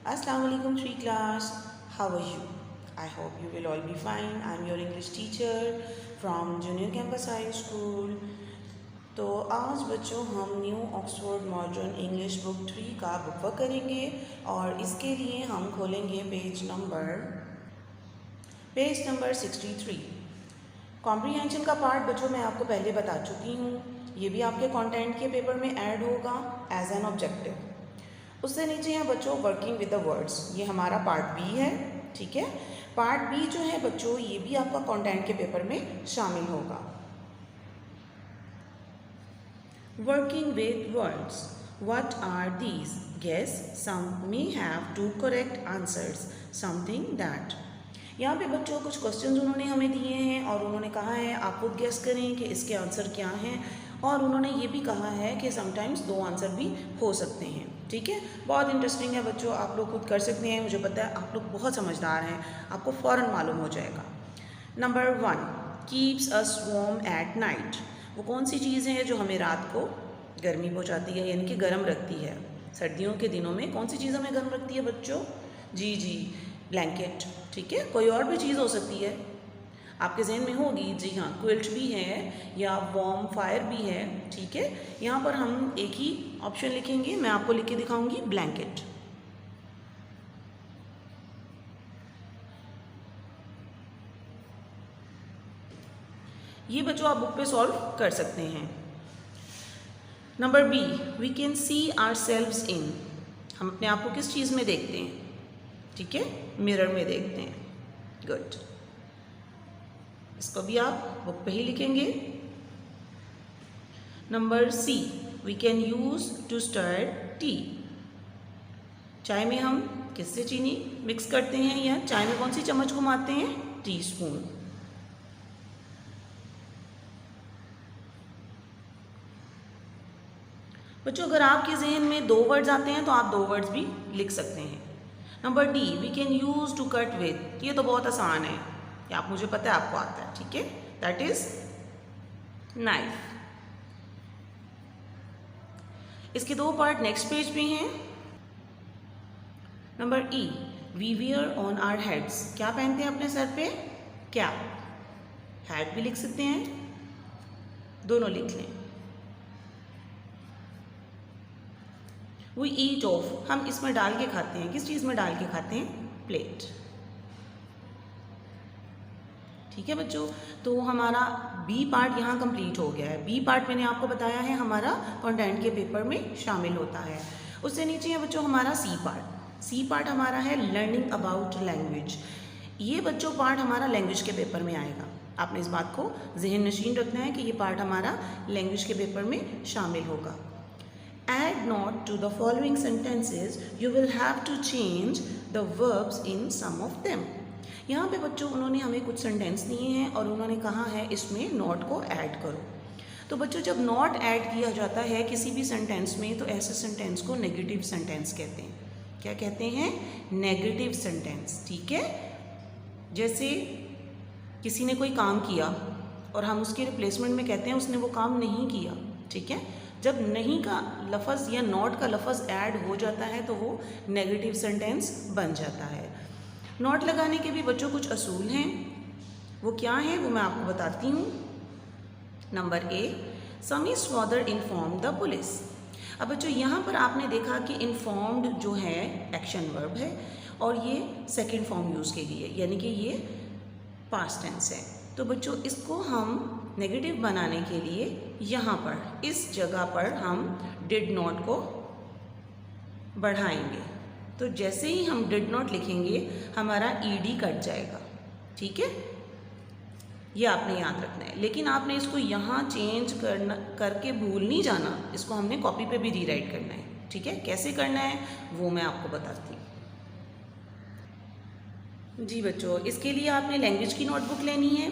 Assalamu alaikum Tree class. How are you? I hope you will all be fine. I'm your English teacher from Junior Campus High School. तो आज बच्चों हम new Oxford modern English book 3 का book work करेंगे और इसके लिए हम खोलेंगे पेज नंबर 63। कॉम्प्रीहेंशन का पार्ट बच्चों मैं आपको पहले बता चुकी हूँ। ये भी आपके कंटेंट के पेपर में ऐड होगा एज एन ऑब्जेक्टिव। उससे नीचे है बच्चों वर्किंग विद द वर्ड्स, ये हमारा पार्ट बी है। ठीक है, पार्ट बी जो है बच्चों ये भी आपका कंटेंट के पेपर में शामिल होगा। Working with words, what are these? Guess, some may have 2 correct answers, something that. यहाँ पे बच्चों कुछ क्वेश्चंस उन्होंने हमें दिए हैं और उन्होंने कहा है आप खुद गेस करें कि इसके आंसर क्या हैं, और उन्होंने ये भी कहा है कि समटाइम्स 2 आंसर भी हो सकते हैं। ठीक है, बहुत इंटरेस्टिंग है बच्चों, आप लोग खुद कर सकते हैं। मुझे पता है आप लोग बहुत समझदार हैं, आपको फ़ौरन मालूम हो जाएगा। Number 1, keeps us warm at night. वो कौन सी चीज़ है जो हमें रात को गर्मी पहुँचाती है, यानी कि गर्म रखती है। सर्दियों के दिनों में कौन सी चीज़ हमें गर्म रखती है बच्चों? जी, ब्लैंकेट। ठीक है, कोई और भी चीज़ हो सकती है आपके जहन में होगी। जी हाँ, क्विल्ट भी है या वार्म फायर भी है। ठीक है, यहाँ पर हम एक ही ऑप्शन लिखेंगे, मैं आपको लिख के दिखाऊंगी, ब्लैंकेट। ये बच्चों आप बुक पे सॉल्व कर सकते हैं। Number B, we can see ourselves in. हम अपने आप को किस चीज़ में देखते हैं? ठीक है, मिरर में देखते हैं। गुड, इसको भी आप बुक पे ही लिखेंगे। Number C, we can use to stir tea. चाय में हम किससे चीनी मिक्स करते हैं, या चाय में कौन सी चम्मच घुमाते हैं? Tea spoon. बच्चों अगर आपके जहन में 2 वर्ड्स आते हैं तो आप 2 वर्ड्स भी लिख सकते हैं। Number D, we can use to cut with. ये तो बहुत आसान है, ये आप, मुझे पता है आपको आता है। ठीक है, दैट इज नाइफ। इसके 2 पार्ट नेक्स्ट पेज पे हैं। Number E, we wear on our heads. क्या पहनते हैं अपने सर पे? कैप। हैट भी लिख सकते हैं, दोनों लिख लें। वी ईट ऑफ, हम इसमें डाल के खाते हैं। किस चीज़ में डाल के खाते हैं? प्लेट। ठीक है बच्चों, तो हमारा बी पार्ट यहाँ कंप्लीट हो गया है। बी पार्ट मैंने आपको बताया है हमारा कंटेंट के पेपर में शामिल होता है। उससे नीचे है बच्चों हमारा सी पार्ट। सी पार्ट हमारा है लर्निंग अबाउट लैंग्वेज। ये बच्चों पार्ट हमारा लैंग्वेज के पेपर में आएगा। आपने इस बात को जहन नशीन रखना है कि ये पार्ट हमारा लैंग्वेज के पेपर में शामिल होगा। Add not to the following sentences. You will have to change the verbs in some of them. यहाँ पे बच्चों उन्होंने हमें कुछ सेंटेंस दिए हैं और उन्होंने कहा है इसमें नॉट को ऐड करो। तो बच्चों जब नॉट ऐड किया जाता है किसी भी सेंटेंस में तो ऐसे सेंटेंस को नेगेटिव सेंटेंस कहते हैं। क्या कहते हैं? Negative sentence. ठीक है, जैसे किसी ने कोई काम किया और हम उसके रिप्लेसमेंट में कहते हैं उसने वो काम नहीं किया। ठीक है, जब नहीं का लफ्ज़ या नॉट का लफ्ज़ ऐड हो जाता है तो वो नेगेटिव सेंटेंस बन जाता है। नॉट लगाने के भी बच्चों कुछ असूल हैं, वो क्या हैं वो मैं आपको बताती हूँ। नंबर ए, समीज फादर इन्फॉर्म द पुलिस। अब बच्चों यहाँ पर आपने देखा कि इन्फॉर्म्ड जो है एक्शन वर्ब है और ये सेकेंड फॉर्म यूज़ की गई है, यानी कि ये पास्ट टेंस है। तो बच्चों इसको हम नेगेटिव बनाने के लिए यहाँ पर इस जगह पर हम डिड नॉट को बढ़ाएंगे। तो जैसे ही हम डिड नॉट लिखेंगे हमारा ईडी कट जाएगा। ठीक है, ये आपने याद रखना है। लेकिन आपने इसको यहाँ चेंज करके भूल नहीं जाना, इसको हमने कॉपी पे भी रीराइट करना है। ठीक है, कैसे करना है वो मैं आपको बताती हूँ। जी बच्चों, इसके लिए आपने लैंग्वेज की नोटबुक लेनी है,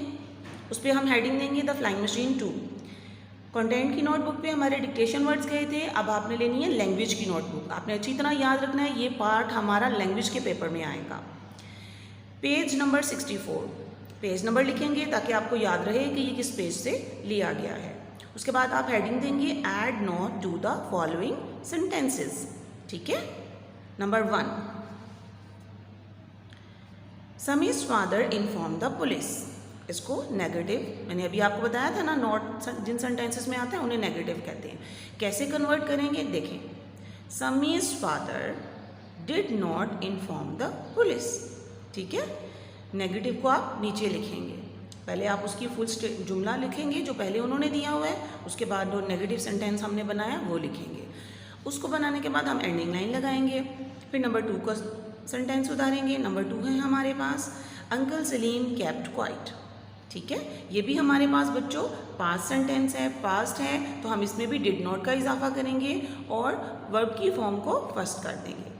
उस पर हम हेडिंग देंगे द फ्लाइंग मशीन 2। कंटेंट की नोटबुक पे हमारे डिक्टेशन वर्ड्स गए थे, अब आपने लेनी है लैंग्वेज की नोटबुक। आपने अच्छी तरह याद रखना है, ये पार्ट हमारा लैंग्वेज के पेपर में आएगा। पेज नंबर 64, पेज नंबर लिखेंगे ताकि आपको याद रहे कि ये किस पेज से लिया गया है। उसके बाद आप हेडिंग देंगे add not to the following sentences. ठीक है, नंबर 1, समीज फादर इन्फॉर्म द पुलिस, इसको नेगेटिव, मैंने अभी आपको बताया था ना, नॉट जिन सेंटेंसेस में आते हैं उन्हें नेगेटिव कहते हैं। कैसे कन्वर्ट करेंगे देखें, समीज father did not inform the police, ठीक है। नेगेटिव को आप नीचे लिखेंगे, पहले आप उसकी फुल जुमला लिखेंगे जो पहले उन्होंने दिया हुआ है, उसके बाद जो नेगेटिव सेंटेंस हमने बनाया वो लिखेंगे। उसको बनाने के बाद हम एंडिंग लाइन लगाएंगे, फिर नंबर 2 का सेंटेंस उतारेंगे। नंबर 2 है हमारे पास अंकल सलीम केप्ट क्वाइट, ठीक है। ये भी हमारे पास बच्चों पास्ट सेंटेंस है, पास्ट है, तो हम इसमें भी डिड नॉट का इजाफा करेंगे और वर्ब की फॉर्म को फर्स्ट कर देंगे।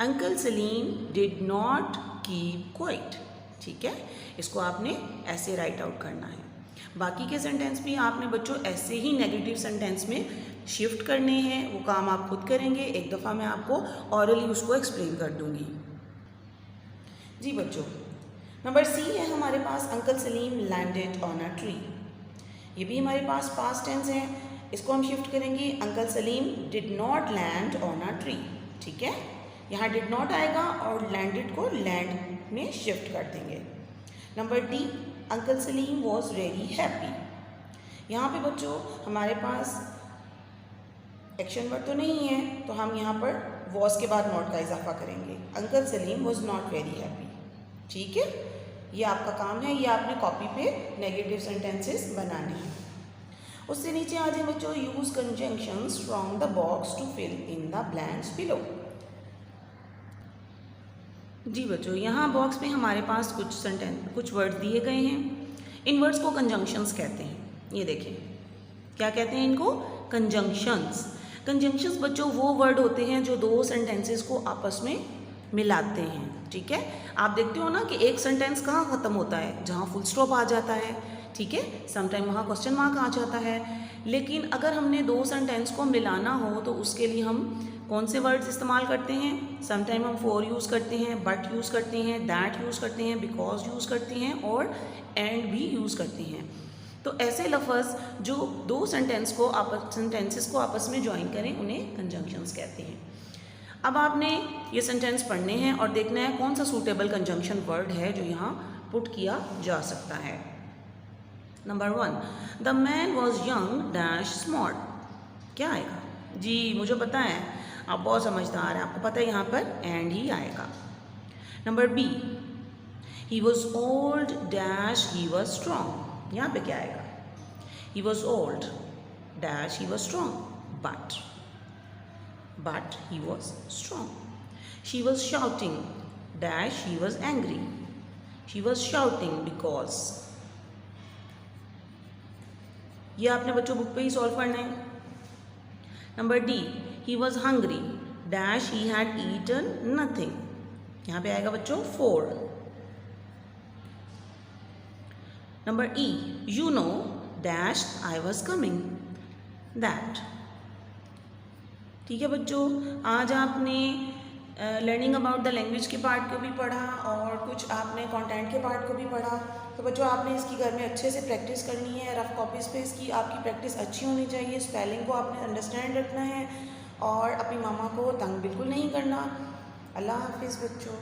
Uncle Salim did not keep quiet, ठीक है। इसको आपने ऐसे राइट आउट करना है। बाकी के सेंटेंस भी आपने बच्चों ऐसे ही नेगेटिव सेंटेंस में शिफ्ट करने हैं, वो काम आप खुद करेंगे। एक दफ़ा मैं आपको ऑरली उसको एक्सप्लेन कर दूंगी। जी बच्चों, नंबर सी है हमारे पास uncle Salim landed on a tree. ये भी हमारे पास पास्ट टेंस है, इसको हम शिफ्ट करेंगे uncle Salim did not land on a tree, ठीक है। यहाँ डिड नॉट आएगा और लैंडेड को लैंड में शिफ्ट कर देंगे। Number D, uncle Salim was very happy. यहाँ पे बच्चों हमारे पास एक्शन वर्ड तो नहीं है, तो हम यहाँ पर वॉज के बाद नॉट का इजाफा करेंगे। Uncle Salim was not very happy, ठीक है। ये आपका काम है, ये आपने कॉपी पे नेगेटिव सेंटेंसेस बनाने हैं। उससे नीचे आ जाए बच्चों, use conjunctions from the box to fill in the blanks below. जी बच्चों, यहाँ बॉक्स में हमारे पास कुछ वर्ड दिए गए हैं। इन वर्ड्स को कंजंक्शंस कहते हैं। ये देखें, क्या कहते हैं इनको? कंजंक्शंस। कंजंक्शंस बच्चों वो वर्ड होते हैं जो दो सेंटेंसेस को आपस में मिलाते हैं, ठीक है। आप देखते हो ना कि एक सेंटेंस कहाँ ख़त्म होता है, जहाँ फुल स्टॉप आ जाता है, ठीक है। समटाइम वहाँ क्वेश्चन मार्क आ जाता है। लेकिन अगर हमने दो सेंटेंस को मिलाना हो तो उसके लिए हम कौन से वर्ड्स इस्तेमाल करते हैं? समटाइम हम फॉर यूज़ करते हैं, बट यूज़ करते हैं, दैट यूज़ करते हैं, बिकॉज यूज़ करते हैं और एंड भी यूज़ करते हैं। तो ऐसे लफ्ज़ जो दो सेंटेंसेस को आपस में ज्वाइन करें उन्हें कंजंक्शंस कहते हैं। अब आपने ये सेंटेंस पढ़ने हैं और देखना है कौन सा सूटेबल कंजंक्शन वर्ड है जो यहाँ पुट किया जा सकता है। Number 1, the man was young dash smart. क्या आएगा? जी मुझे पता है, आप बहुत समझदार हैं, आपको पता है यहाँ पर एंड ही आएगा। Number B, he was old dash he was strong. यहाँ पे क्या आएगा? He was old dash he was strong but he was strong. She was shouting dash he was angry. She was shouting because. ये आपने बच्चों book पे ही solve करना है। Number D, he was hungry dash he had eaten nothing. यहाँ पे आएगा बच्चों 4. Number E, you know dash I was coming. that. ठीक है बच्चों, आज आपने लर्निंग अबाउट द लैंग्वेज के पार्ट को भी पढ़ा और कुछ आपने कंटेंट के पार्ट को भी पढ़ा। तो बच्चों आपने इसकी घर में अच्छे से प्रैक्टिस करनी है, रफ कॉपीज़ पे इसकी आपकी प्रैक्टिस अच्छी होनी चाहिए। स्पेलिंग को आपने अंडरस्टैंड रखना है और अपनी मामा को तंग बिल्कुल नहीं करना। अल्लाह हाफिज़ बच्चों।